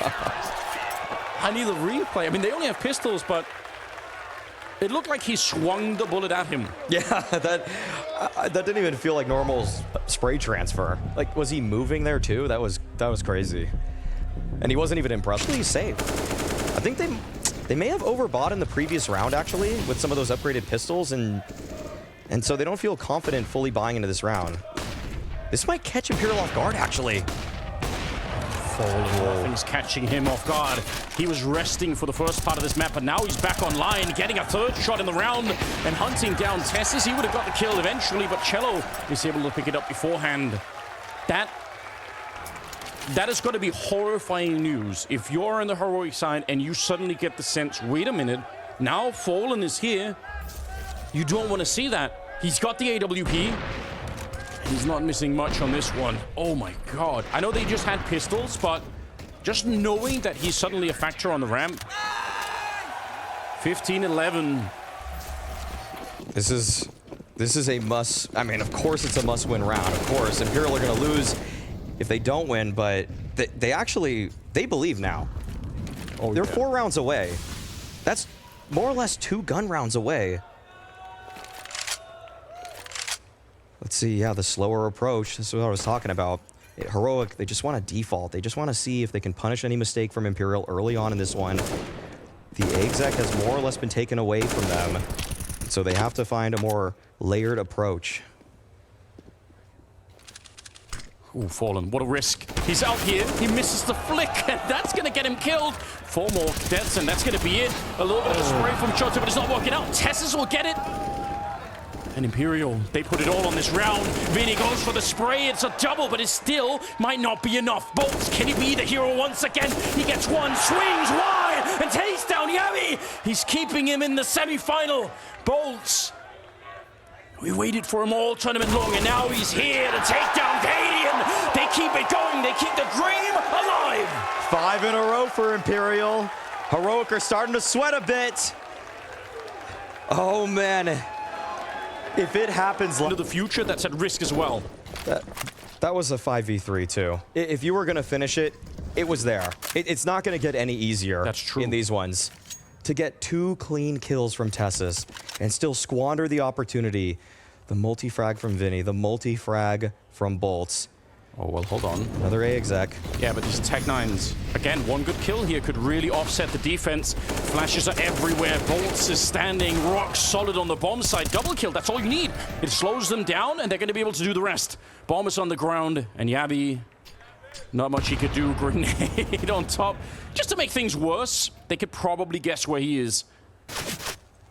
B: I need the replay. I mean, they only have pistols, but it looked like he swung the bullet at him.
A: Yeah, that didn't even feel like normal spray transfer. Like, was he moving there too? That was crazy. And he wasn't even impressed. He's safe. I think they may have overbought in the previous round actually with some of those upgraded pistols, and so they don't feel confident fully buying into this round. This might catch Imperial off guard actually.
B: Nothing's catching him off guard. He was resting for the first part of this map, but now he's back online, getting a third shot in the round and hunting down Tessus. He would have got the kill eventually, but Cello is able to pick it up beforehand. That has got to be horrifying news. If you're on the heroic side and you suddenly get the sense, wait a minute, now Fallen is here. You don't want to see that. He's got the AWP. He's not missing much on this one. Oh my god. I know they just had pistols, but just knowing that he's suddenly a factor on the ramp. 15-11.
A: This is a must. I mean, of course it's a must-win round. Of course, Imperial are going to lose if they don't win, but they believe now.
B: Oh,
A: They're
B: yeah.
A: 4 rounds away. That's more or less 2 gun rounds away. Let's see, yeah, the slower approach. This is what I was talking about. Heroic, they just want to default. They just want to see if they can punish any mistake from Imperial early on in this one. The exec has more or less been taken away from them, so they have to find a more layered approach.
B: Ooh, Fallen, what a risk. He's out here, he misses the flick, and that's gonna get him killed. 4 more deaths, and that's gonna be it. A little bit of a spray from Jota, but it's not working out. Tessus will get it. And Imperial, they put it all on this round. Vinny goes for the spray, it's a double, but it still might not be enough. Bolts, can he be the hero once again? He gets one, swings wide, and takes down Yami. He's keeping him in the semi-final. Bolts. We waited for him all tournament long, and now he's here to take down Cadian. They keep it going, they keep the dream alive.
A: 5 in a row for Imperial. Heroic are starting to sweat a bit. Oh, man. If it happens...
B: Into the future, that's at risk as well.
A: That was a 5v3 too. If you were going to finish it, it was there. It's not going to get any easier.
B: That's true.
A: In these ones. To get 2 clean kills from Tessus and still squander the opportunity. The multi-frag from Vinny, the multi-frag from Bolts.
B: Oh, well, hold on.
A: Another A exec.
B: Yeah, but these Tech-9s, again, one good kill here could really offset the defense. Flashes are everywhere. Bolts is standing rock solid on the bomb side. Double kill, that's all you need. It slows them down, and they're going to be able to do the rest. Bomb is on the ground, and Yabi, not much he could do. Grenade on top. Just to make things worse, they could probably guess where he is.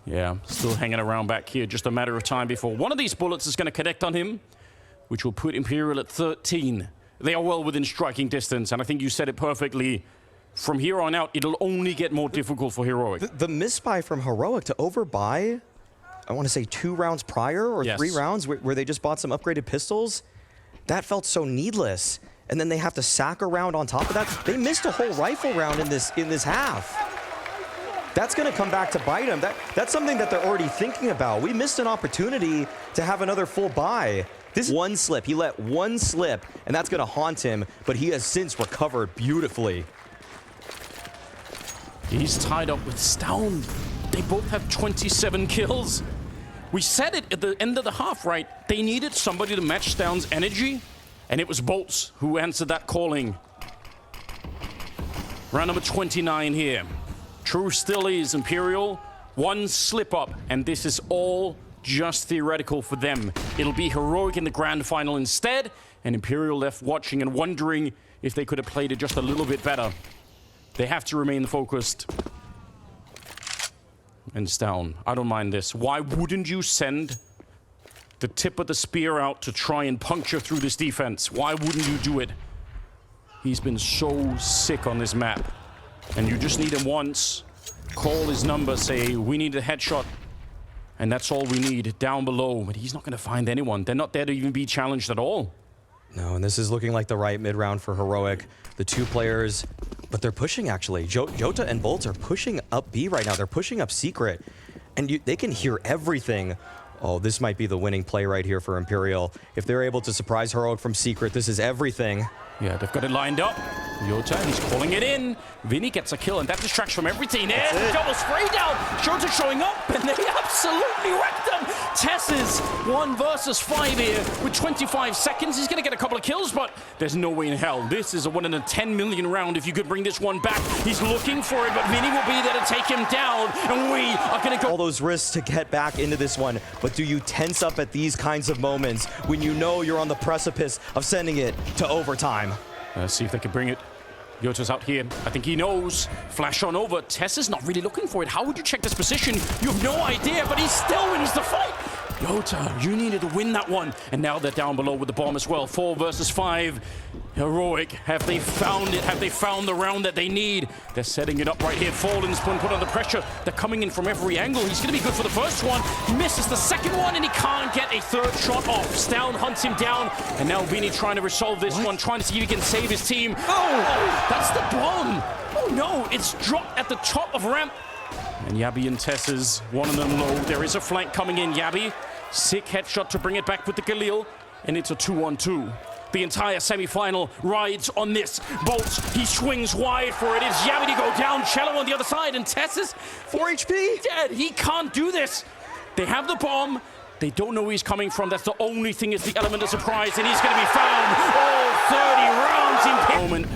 B: Yeah, still hanging around back here. Just a matter of time before one of these bullets is going to connect on him, which will put Imperial at 13. They are well within striking distance, and I think you said it perfectly. From here on out, it'll only get more difficult for Heroic.
A: The misbuy from Heroic to overbuy, I want to say 2 rounds prior or
B: Yes.
A: 3 rounds where they just bought some upgraded pistols, that felt so needless. And then they have to sack a round on top of that. They missed a whole rifle round in this half. That's going to come back to bite them. That's something that they're already thinking about. We missed an opportunity to have another full buy. This one slip, he let one slip, and that's going to haunt him, but he has since recovered beautifully.
B: He's tied up with Stown. They both have 27 kills. We said it at the end of the half, right? They needed somebody to match Stown's energy, and it was Bolts who answered that calling. Round number 29 here. True still is Imperial. One slip up, and this is all just theoretical for them. It'll be Heroic in the grand final instead, and Imperial left watching and wondering if they could have played it just a little bit better. They have to remain focused. And Stown, I don't mind this. Why wouldn't you send the tip of the spear out to try and puncture through this defense? Why wouldn't you do it? He's been so sick on this map. And you just need him once. Call his number, say, we need a headshot. And that's all we need down below. But he's not going to find anyone. They're not there to even be challenged at all.
A: No, and this is looking like the right mid-round for Heroic. The 2 players, but they're pushing actually. Jota and Bolts are pushing up B right now. They're pushing up Secret. And they can hear everything Oh, this might be the winning play right here for Imperial. If they're able to surprise Heroic from Secret, this is everything.
B: Yeah, they've got it lined up. Yota, he's calling it in. Vinny gets a kill, and that distracts from everything. There's the double spray down. Shota showing up, and they absolutely wrecked them. Tess's 1 versus 5 here with 25 seconds. He's going to get a couple of kills, but there's no way in hell. This is a 1 in a 10 million round if you could bring this one back. He's looking for it, but Vinny will be there to take him down, and we are going to go.
A: All those risks to get back into this one, but do you tense up at these kinds of moments when you know you're on the precipice of sending it to overtime?
B: Let's see if they can bring it. Yota's out here. I think he knows. Flash on over. Tess is not really looking for it. How would you check this position? You have no idea, but he still wins the fight. Yota, you needed to win that one. And now they're down below with the bomb as well. 4 versus 5. Heroic, have they found it? Have they found the round that they need? They're setting it up right here. Fallen's been put under pressure. They're coming in from every angle. He's going to be good for the first one. Misses the second one, and he can't get a third shot off. Stown hunts him down, and now Vinny trying to resolve this one, trying to see if he can save his team. Oh, that's the bomb. Oh no, it's dropped at the top of ramp. And Yabi and Tess's, one of them low. There is a flank coming in. Yabi, sick headshot to bring it back with the Galil, and it's a 2-on-2. The entire semi-final rides on this. Bolts, he swings wide for it. It's Yabi to go down. Cello on the other side, and Tess is
A: 4 HP.
B: dead. He can't do this. They have the bomb. They don't know where he's coming from. That's the only thing is the element of surprise, and he's going to be found. All 30 rounds in moment.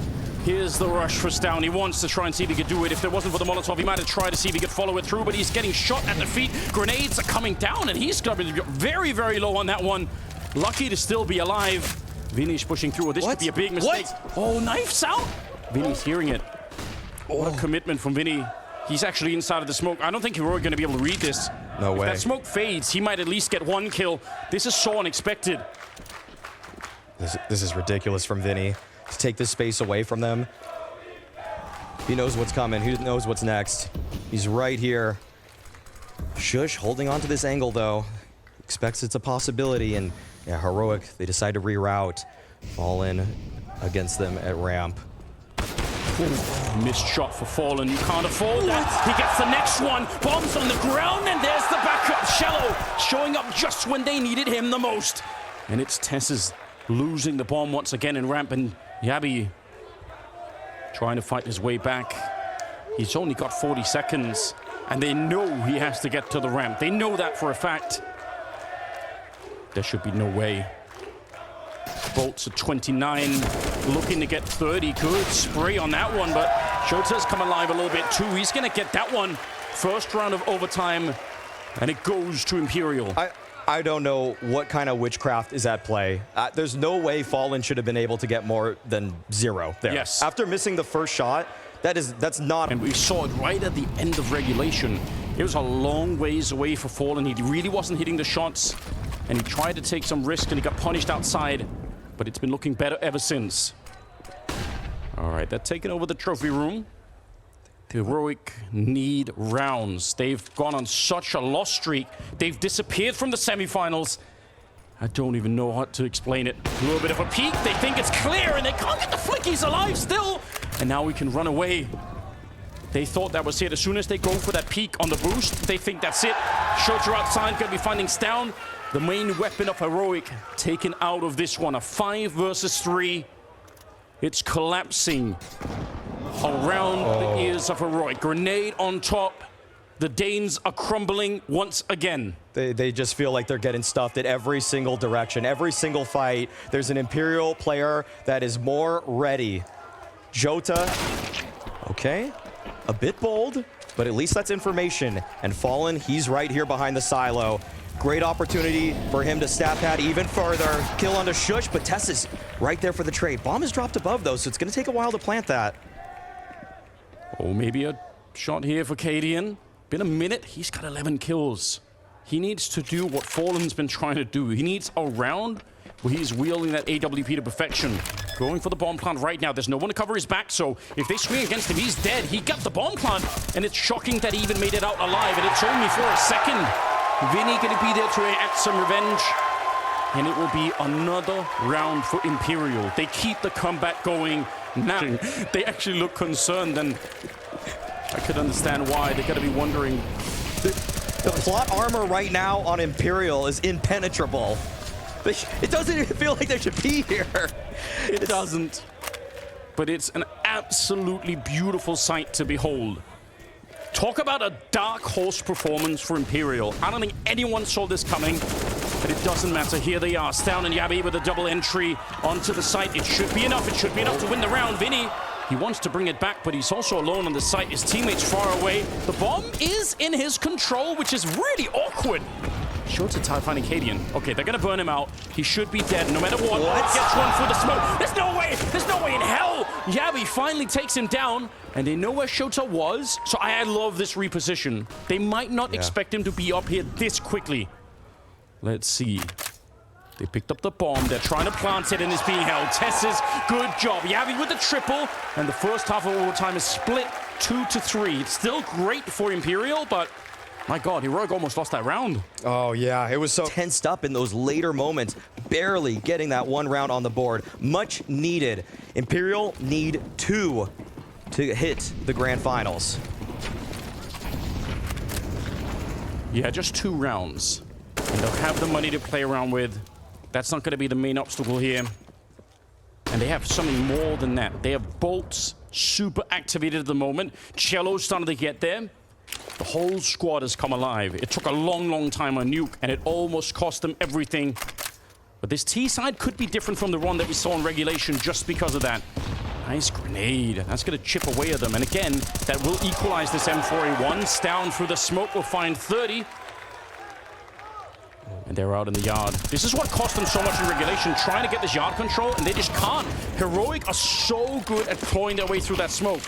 B: Here's the rush for Stown. He wants to try and see if he could do it. If there wasn't for the Molotov, he might have tried to see if he could follow it through, but he's getting shot at the feet. Grenades are coming down, and he's going to be very, very low on that one. Lucky to still be alive. Vinny's pushing through. This could be a big mistake. Oh, knife's out. Vinny's hearing it. What a commitment from Vinny. He's actually inside of the smoke. I don't think Heroic going to be able to read this.
A: No way.
B: If that smoke fades, he might at least get 1 kill. This is so unexpected.
A: This is ridiculous from Vinny to take this space away from them. He knows what's coming. He knows what's next. He's right here. Shush holding on to this angle, though. Expects it's a possibility, and yeah, Heroic, they decide to reroute. Fallen against them at ramp.
B: Ooh, missed shot for Fallen. You can't afford that. He gets the next one. Bombs on the ground, and there's the backup. Shallow showing up just when they needed him the most. And it's Tess's losing the bomb once again in ramp, and Yabi trying to fight his way back. He's only got 40 seconds, and they know he has to get to the ramp. They know that for a fact. There should be no way. Bolts at 29, looking to get 30. Good spray on that one, but Shota's come alive a little bit too. He's going to get that one. First round of overtime, and it goes to Imperial.
A: I don't know what kind of witchcraft is at play. There's no way Fallen should have been able to get more than 0 there.
B: Yes.
A: After missing the first shot, that's not...
B: And we saw it right at the end of regulation. It was a long ways away for Fallen. He really wasn't hitting the shots, and he tried to take some risk, and he got punished outside. But it's been looking better ever since. All right, they're taking over the trophy room. The Heroic need rounds. They've gone on such a loss streak. They've disappeared from the semifinals. I don't even know how to explain it. A little bit of a peek. They think it's clear, and they can't get the flick. He's alive still. And now we can run away. They thought that was it. As soon as they go for that peek on the boost, they think that's it. Shota outside, going to be finding Stown. The main weapon of Heroic taken out of this one. A 5 versus 3. It's collapsing around the ears of Heroic. Grenade on top. The Danes are crumbling once again.
A: They just feel like they're getting stuffed at every single direction. Every single fight, there's an Imperial player that is more ready. Jota, okay, a bit bold, but at least that's information. And Fallen, he's right here behind the silo. Great opportunity for him to stab pad even further. Kill onto Shush, but Tess is right there for the trade. Bomb is dropped above, though, so it's going to take a while to plant that.
B: Oh, maybe a shot here for Cadian. Been a minute. He's got 11 kills. He needs to do what Fallen's been trying to do. He needs a round where he's wielding that AWP to perfection. Going for the bomb plant right now. There's no one to cover his back, so if they swing against him, he's dead. He got the bomb plant, and it's shocking that he even made it out alive, and it's only for a second. Vinny going to be there to enact some revenge, and it will be another round for Imperial. They keep the comeback going now. They actually look concerned, and I could understand why. They're going to be wondering,
A: The plot armor right now on Imperial is impenetrable. It doesn't even feel like they should be here.
B: It doesn't. But it's an absolutely beautiful sight to behold. Talk about a dark horse performance for Imperial. I don't think anyone saw this coming, but it doesn't matter. Here they are, Stavn and Yabi with a double entry onto the site. It should be enough. It should be enough to win the round. Vinny, he wants to bring it back, but he's also alone on the site. His teammates far away. The bomb is in his control, which is really awkward. Shota finding Cadian. Okay, they're gonna burn him out. He should be dead no matter what. Gets one through the smoke. There's no way in hell. Yabi finally takes him down, and they know where Shota was. So I love this reposition. They might not expect him to be up here this quickly. Let's see. They picked up the bomb. They're trying to plant it, and it's being held. Tess's good job. Yabi with the triple, and the first half of overtime is split 2-3. It's still great for Imperial, but my God, Heroic almost lost that round.
A: Oh, yeah. It was so tensed up in those later moments, barely getting that one round on the board. Much needed. Imperial need 2 to hit the grand finals.
B: Yeah, just 2 rounds. And they'll have the money to play around with. That's not going to be the main obstacle here. And they have something more than that. They have bolts super activated at the moment. Cello's starting to get there. The whole squad has come alive. It took a long, long time on Nuke, and it almost cost them everything. But this T side could be different from the one that we saw in regulation just because of that. Nice grenade. That's going to chip away at them. And again, that will equalize this M4A1. Stavn through the smoke will find 30. And they're out in the yard. This is what cost them so much in regulation, trying to get this yard control, and they just can't. Heroic are so good at clawing their way through that smoke.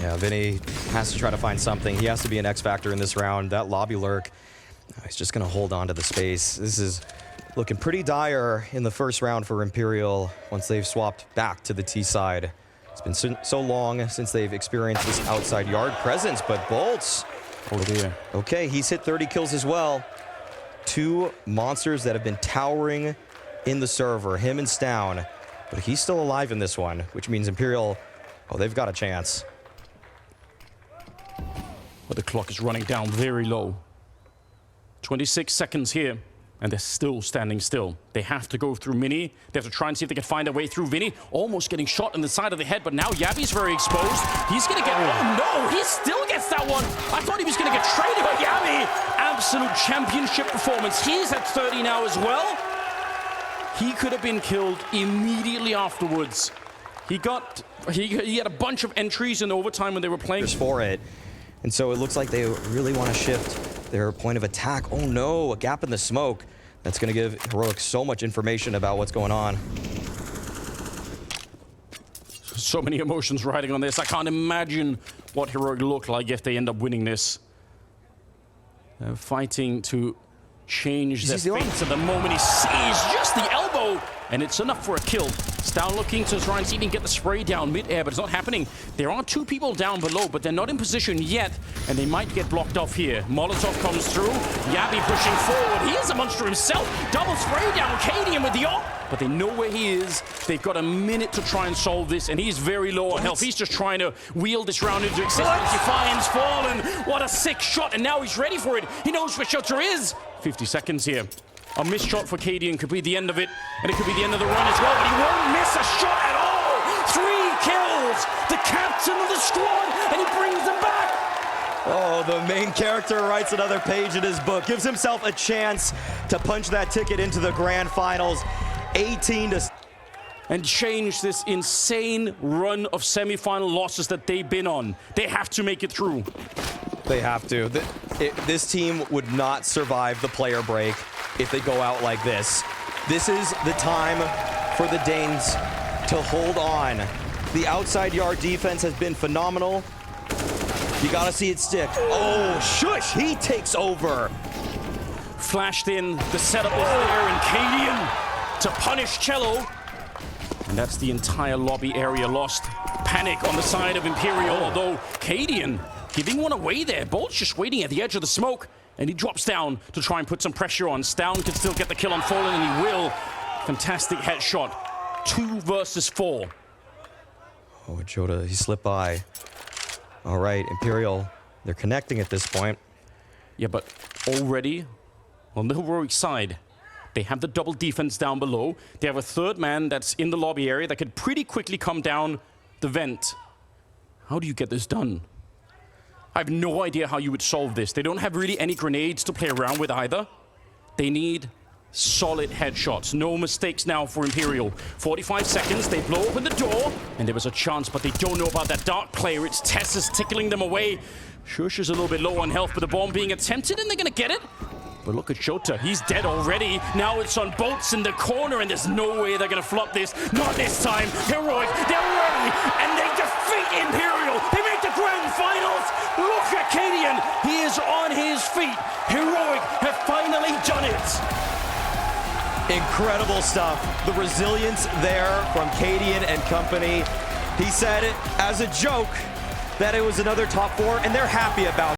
A: Yeah, Vinny has to try to find something. He has to be an X factor in this round. That lobby lurk, he's just going to hold on to the space. This is looking pretty dire in the first round for Imperial once they've swapped back to the T side. It's been so long since they've experienced this outside yard presence, but Bolts.
B: Oh dear.
A: Okay, he's hit 30 kills as well. 2 monsters that have been towering in the server, him and Stavn. But he's still alive in this one, which means Imperial, oh, they've got a chance.
B: But the clock is running down very low. 26 seconds here, and they're still standing still. They have to go through Mini. They have to try and see if they can find a way through Vinny. Almost getting shot in the side of the head, but now Yabi's very exposed. He's gonna get, oh no, he still gets that one. I thought he was gonna get traded, but Yabi, absolute championship performance. He's at 30 now as well. He could have been killed immediately afterwards. He had a bunch of entries in overtime when they were playing.
A: For it. And so it looks like they really want to shift their point of attack. Oh no, a gap in the smoke. That's going to give Heroic so much information about what's going on.
B: So many emotions riding on this. I can't imagine what Heroic look like if they end up winning this. They're fighting to change their fates at the moment. He sees just the elbow, and it's enough for a kill. Stavn looking to try and see if he can get the spray down mid-air, but it's not happening. There are 2 people down below, but they're not in position yet, and they might get blocked off here. Molotov comes through. Yabi pushing forward. He is a monster himself. Double spray down. Cadian with the ult, but they know where he is. They've got a minute to try and solve this, and he's very low on health. He's just trying to wheel this round into existence. He finds Fallen. What a sick shot, and now he's ready for it. He knows where Shelter is. 50 seconds here. A missed shot for Cadian could be the end of it, and it could be the end of the run as well, but he won't miss a shot at all! 3 kills! The captain of the squad, and he brings them back!
A: Oh, the main character writes another page in his book, gives himself a chance to punch that ticket into the grand finals. 18 to...
B: And change this insane run of semifinal losses that they've been on. They have to make it through.
A: They have to. This team would not survive the player break if they go out like this. This is the time for the Danes to hold on. The outside yard defense has been phenomenal. You gotta see it stick. Oh, shush, he takes over.
B: Flashed in, the setup was there, and Cadian to punish Cello. And that's the entire lobby area lost. Panic on the side of Imperial, although Cadian giving one away there. Bolt's just waiting at the edge of the smoke, and he drops down to try and put some pressure on. Stavn can still get the kill on Fallen, and he will. Fantastic headshot. 2 versus 4.
A: Oh, Jota, he slipped by. All right, Imperial They're connecting at this point.
B: Yeah, but already on the heroic side, they have the double defense down below. They have a third man that's in the lobby area that could pretty quickly come down the vent. How do you get this done? I have no idea how you would solve this. They don't have really any grenades to play around with either. They need solid headshots. No mistakes now for Imperial. 45 seconds, they blow open the door, and there was a chance, but they don't know about that dark player. It's Tessus tickling them away. Shush is a little bit low on health, but the bomb being attempted, and they're gonna get it. But look at Shota, he's dead already. Now it's on bolts in the corner, and there's no way they're gonna flop this. Not this time. Heroic, they're ready, and they defeat Imperial. They make the grand finals. Look at Cadian, he is on his feet. Heroic have finally done it.
A: Incredible stuff. The resilience there from Cadian and company. He said it as a joke that it was another top 4, and they're happy about it.